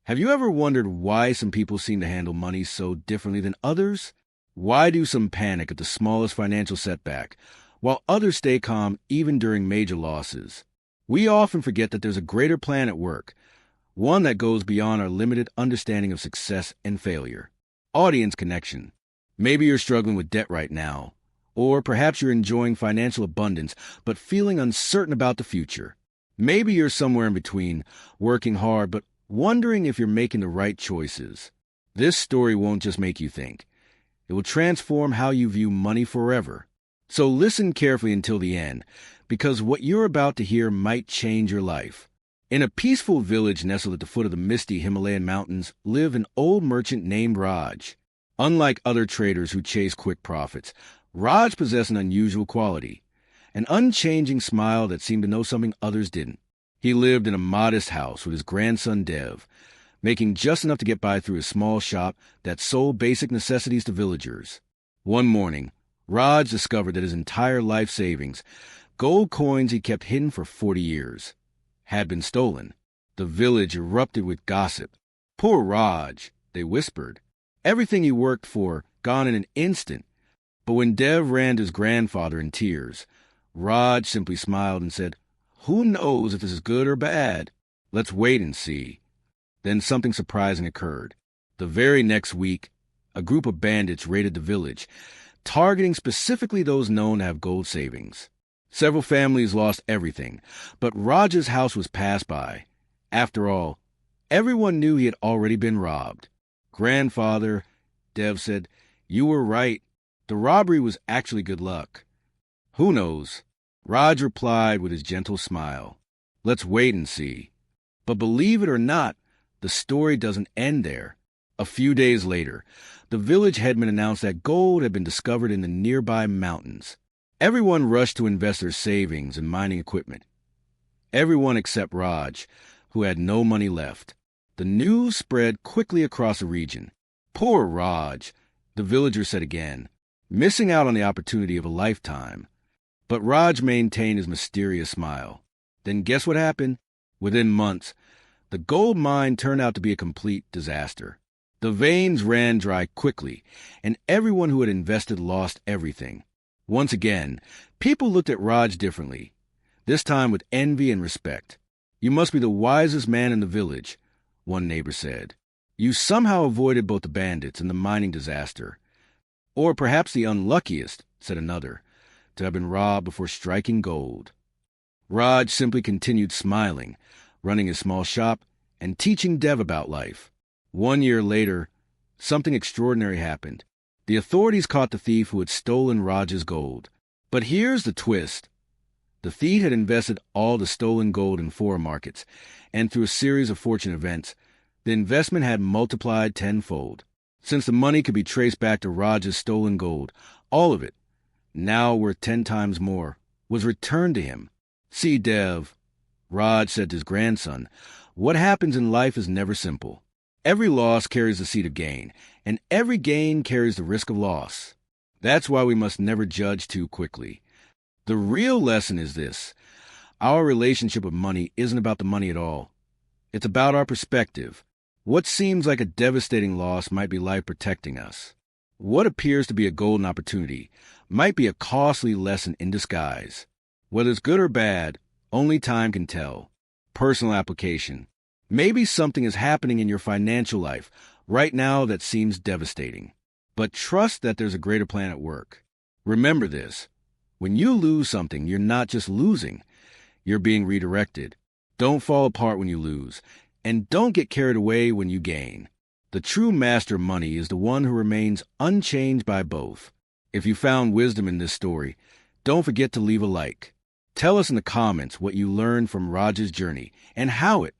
Have you ever wondered why some people seem to handle money so differently than others? Why do some panic at the smallest financial setback, while others stay calm even during major losses? We often forget that there's a greater plan at work, one that goes beyond our limited understanding of success and failure. Audience connection. Maybe you're struggling with debt right now, or perhaps you're enjoying financial abundance but feeling uncertain about the future. Maybe you're somewhere in between, working hard but wondering if you're making the right choices. This story won't just make you think. It will transform how you view money forever. So listen carefully until the end, because what you're about to hear might change your life. In a peaceful village nestled at the foot of the misty Himalayan mountains lived an old merchant named Raj. Unlike other traders who chase quick profits, Raj possessed an unusual quality, an unchanging smile that seemed to know something others didn't. He lived in a modest house with his grandson Dev, making just enough to get by through his small shop that sold basic necessities to villagers. One morning, Raj discovered that his entire life savings, gold coins he kept hidden for 40 years, had been stolen. The village erupted with gossip. "Poor Raj," they whispered. "Everything he worked for gone in an instant." But when Dev ran to his grandfather in tears, Raj simply smiled and said, "Who knows if this is good or bad? Let's wait and see." Then something surprising occurred. The very next week, a group of bandits raided the village, targeting specifically those known to have gold savings. Several families lost everything, but Raj's house was passed by. After all, everyone knew he had already been robbed. "Grandfather," Dev said, "you were right. The robbery was actually good luck." "Who knows?" Raj replied with his gentle smile. "Let's wait and see." But believe it or not, the story doesn't end there. A few days later, the village headman announced that gold had been discovered in the nearby mountains. Everyone rushed to invest their savings in mining equipment. Everyone except Raj, who had no money left. The news spread quickly across the region. "Poor Raj," the villagers said again, missing out on the opportunity of a lifetime. But Raj maintained his mysterious smile. Then guess what happened? Within months, the gold mine turned out to be a complete disaster. The veins ran dry quickly, and everyone who had invested lost everything. Once again, people looked at Raj differently, this time with envy and respect. "You must be the wisest man in the village," one neighbor said. "You somehow avoided both the bandits and the mining disaster." "Or perhaps the unluckiest," said another, "to have been robbed before striking gold." Raj simply continued smiling, running his small shop and teaching Dev about life. 1 year later, something extraordinary happened. The authorities caught the thief who had stolen Raj's gold. But here's the twist. The thief had invested all the stolen gold in foreign markets, and through a series of fortunate events, the investment had multiplied tenfold. Since the money could be traced back to Raj's stolen gold, all of it, now worth 10 times more, was returned to him. "See, Dev," Raj said to his grandson, "what happens in life is never simple. Every loss carries the seed of gain, and every gain carries the risk of loss. That's why we must never judge too quickly. The real lesson is this: our relationship with money isn't about the money at all. It's about our perspective. What seems like a devastating loss might be life protecting us. What appears to be a golden opportunity might be a costly lesson in disguise. Whether it's good or bad, only time can tell." Personal application. Maybe something is happening in your financial life right now that seems devastating. But trust that there's a greater plan at work. Remember this: when you lose something, you're not just losing, you're being redirected. Don't fall apart when you lose, and don't get carried away when you gain. The true master of money is the one who remains unchanged by both. If you found wisdom in this story, don't forget to leave a like. Tell us in the comments what you learned from Raj's journey and how it